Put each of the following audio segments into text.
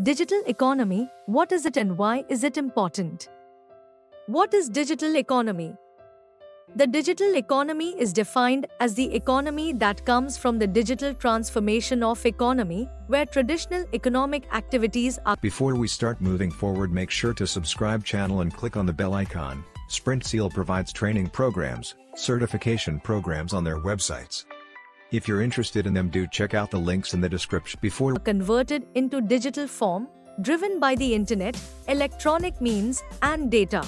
Digital economy, what is it and why is it important? What is digital economy? The digital economy is defined as the economy that comes from the digital transformation of economy, where traditional economic activities are. Before we start moving forward, make sure to subscribe channel and click on the bell icon. SprintSeal provides training programs, certification programs on their websites. If you're interested in them, do check out the links in the description. Before Converted into digital form, driven by the internet, electronic means, and data.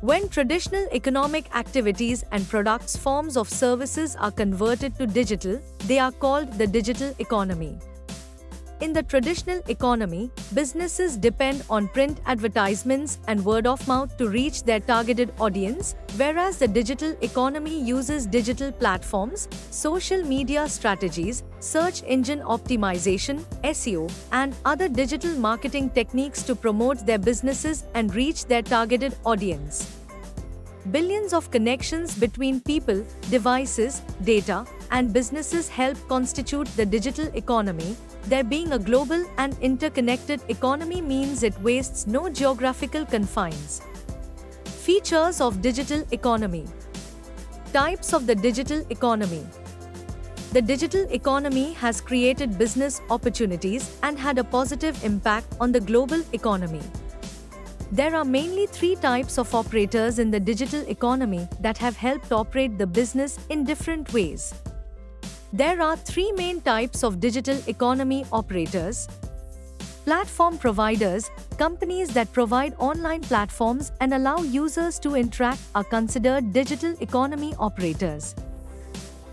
When traditional economic activities and products forms of services are converted to digital, they are called the digital economy. In the traditional economy, businesses depend on print advertisements and word of mouth to reach their targeted audience, whereas the digital economy uses digital platforms, social media strategies, search engine optimization, SEO, and other digital marketing techniques to promote their businesses and reach their targeted audience. Billions of connections between people, devices, data, and businesses help constitute the digital economy. There being a global and interconnected economy means it wastes no geographical confines. Features of digital economy. Types of the digital economy. The digital economy has created business opportunities and had a positive impact on the global economy. There are mainly three types of operators in the digital economy that have helped operate the business in different ways. There are three main types of digital economy operators. Platform providers, companies that provide online platforms and allow users to interact, are considered digital economy operators.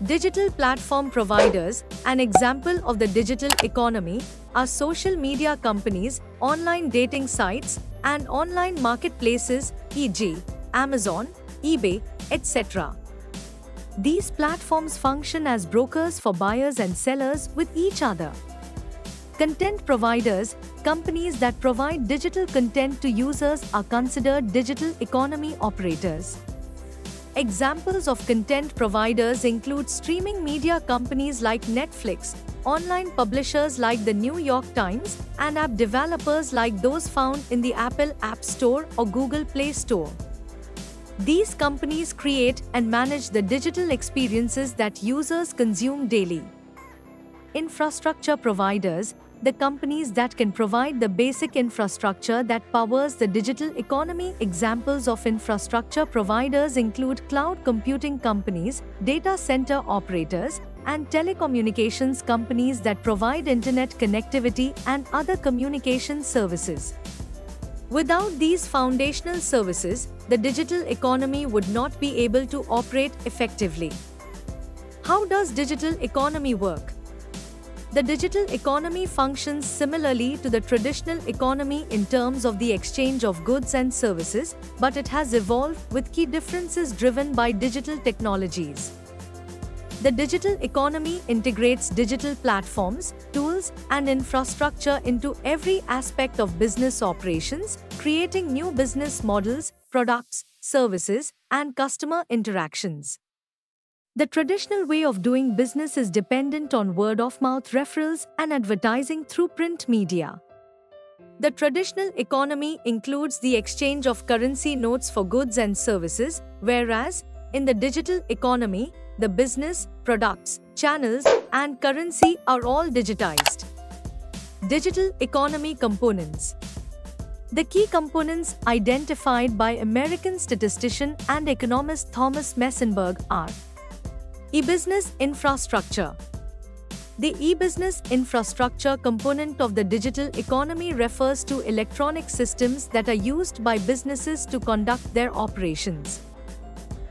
Digital platform providers, an example of the digital economy, are social media companies, online dating sites, and online marketplaces, e.g., Amazon, eBay, etc. These platforms function as brokers for buyers and sellers with each other. Content providers, companies that provide digital content to users, are considered digital economy operators. Examples of content providers include streaming media companies like Netflix, online publishers like the New York Times, and app developers like those found in the Apple App Store or Google Play Store. These companies create and manage the digital experiences that users consume daily. Infrastructure providers, the companies that can provide the basic infrastructure that powers the digital economy. Examples of infrastructure providers include cloud computing companies, data center operators, and telecommunications companies that provide internet connectivity and other communication services. Without these foundational services, the digital economy would not be able to operate effectively. How does digital economy work? The digital economy functions similarly to the traditional economy in terms of the exchange of goods and services, but it has evolved with key differences driven by digital technologies. The digital economy integrates digital platforms, tools, and infrastructure into every aspect of business operations, creating new business models, products, services, and customer interactions. The traditional way of doing business is dependent on word-of-mouth referrals and advertising through print media. The traditional economy includes the exchange of currency notes for goods and services, whereas, in the digital economy, the business, products, channels, and currency are all digitized. Digital economy components. The key components identified by American statistician and economist Thomas Messenberg are: e-business infrastructure. The e-business infrastructure component of the digital economy refers to electronic systems that are used by businesses to conduct their operations.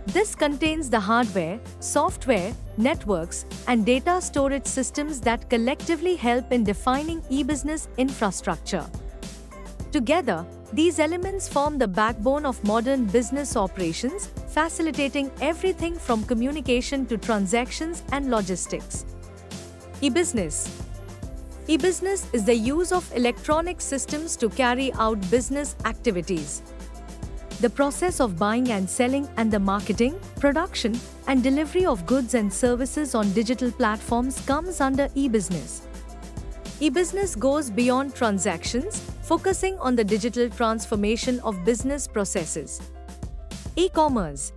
This contains the hardware, software, networks, and data storage systems that collectively help in defining e-business infrastructure. Together, these elements form the backbone of modern business operations, facilitating everything from communication to transactions and logistics. E-business. E-business is the use of electronic systems to carry out business activities. The process of buying and selling and the marketing, production, and delivery of goods and services on digital platforms comes under e-business. E-business goes beyond transactions, focusing on the digital transformation of business processes. E-commerce.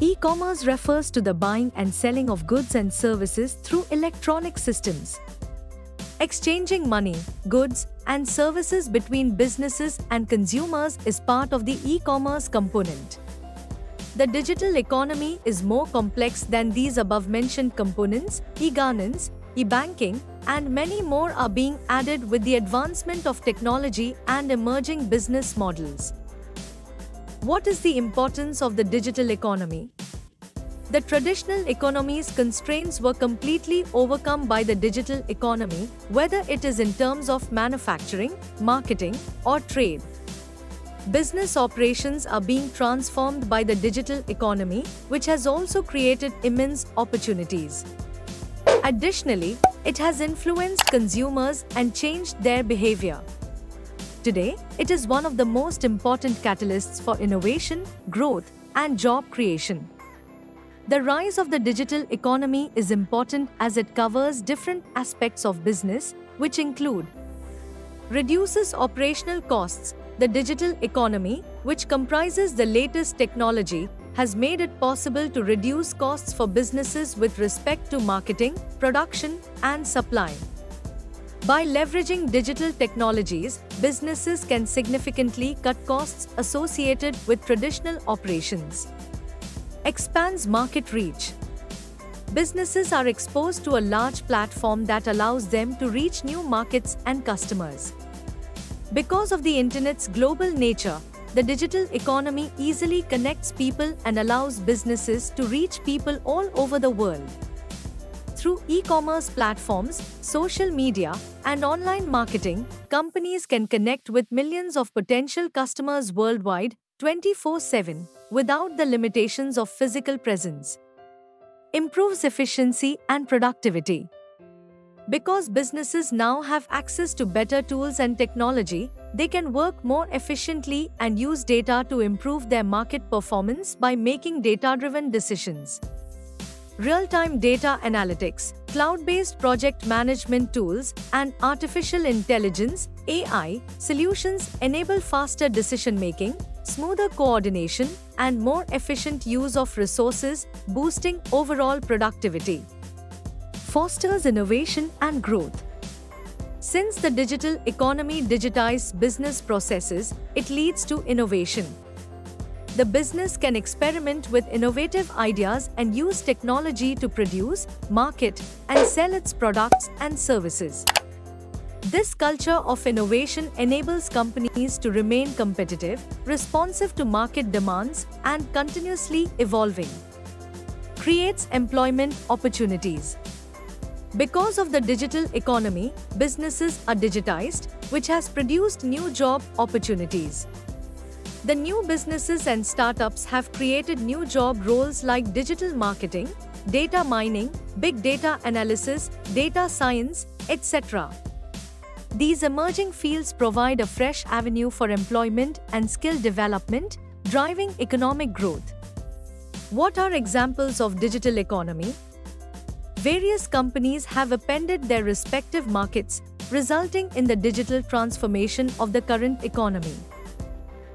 E-commerce refers to the buying and selling of goods and services through electronic systems. Exchanging money, goods, and services between businesses and consumers is part of the e-commerce component. The digital economy is more complex than these above-mentioned components. E-governance, e-banking, and many more are being added with the advancement of technology and emerging business models. What is the importance of the digital economy? The traditional economy's constraints were completely overcome by the digital economy, whether it is in terms of manufacturing, marketing, or trade. Business operations are being transformed by the digital economy, which has also created immense opportunities. Additionally, it has influenced consumers and changed their behavior. Today, it is one of the most important catalysts for innovation, growth, and job creation. The rise of the digital economy is important as it covers different aspects of business, which include reduces operational costs. The digital economy, which comprises the latest technology, has made it possible to reduce costs for businesses with respect to marketing, production, and supply. By leveraging digital technologies, businesses can significantly cut costs associated with traditional operations. Expands market reach. Businesses are exposed to a large platform that allows them to reach new markets and customers. Because of the Internet's global nature, the digital economy easily connects people and allows businesses to reach people all over the world. Through e-commerce platforms, social media, and online marketing, companies can connect with millions of potential customers worldwide, 24/7, without the limitations of physical presence. Improves efficiency and productivity. Because businesses now have access to better tools and technology, they can work more efficiently and use data to improve their market performance by making data-driven decisions. Real-time data analytics, cloud-based project management tools, and artificial intelligence (AI) solutions enable faster decision-making, smoother coordination, and more efficient use of resources, boosting overall productivity. Fosters innovation and growth. Since the digital economy digitizes business processes, it leads to innovation. The business can experiment with innovative ideas and use technology to produce, market, and sell its products and services. This culture of innovation enables companies to remain competitive, responsive to market demands, and continuously evolving. Creates employment opportunities. Because of the digital economy, businesses are digitized, which has produced new job opportunities. The new businesses and startups have created new job roles like digital marketing, data mining, big data analysis, data science, etc. These emerging fields provide a fresh avenue for employment and skill development, driving economic growth. What are examples of digital economy? Various companies have appended their respective markets, resulting in the digital transformation of the current economy.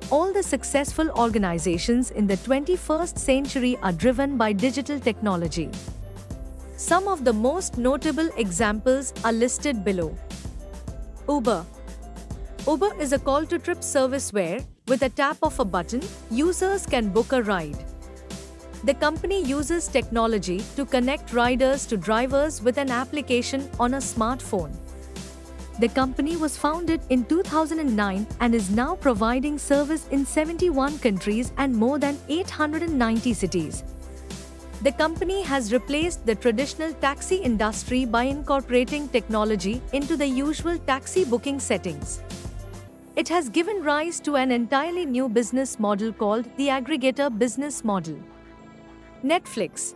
All the successful organizations in the 21st century are driven by digital technology. Some of the most notable examples are listed below. Uber. Uber is a call-to-trip service where, with a tap of a button, users can book a ride. The company uses technology to connect riders to drivers with an application on a smartphone. The company was founded in 2009 and is now providing service in 71 countries and more than 890 cities. The company has replaced the traditional taxi industry by incorporating technology into the usual taxi booking settings. It has given rise to an entirely new business model called the aggregator business model. Netflix.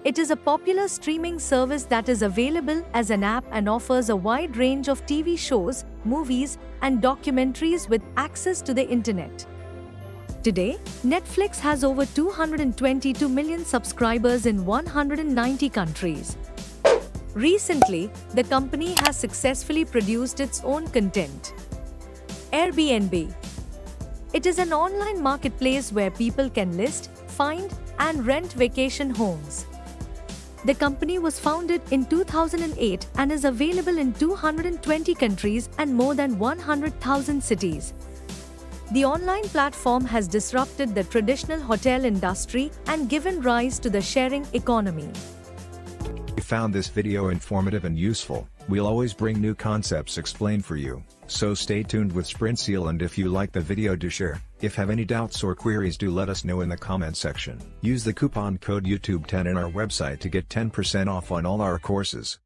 It is a popular streaming service that is available as an app and offers a wide range of TV shows, movies, and documentaries with access to the internet. Today, Netflix has over 222 million subscribers in 190 countries. Recently, the company has successfully produced its own content. Airbnb. It is an online marketplace where people can list, find, and rent vacation homes. The company was founded in 2008 and is available in 220 countries and more than 100,000 cities. The online platform has disrupted the traditional hotel industry and given rise to the sharing economy. If you found this video informative and useful, we'll always bring new concepts explained for you, so stay tuned with SprintSeal, and if you like the video, do share. If have any doubts or queries, do let us know in the comment section. Use the coupon code YouTube10 in our website to get 10% off on all our courses.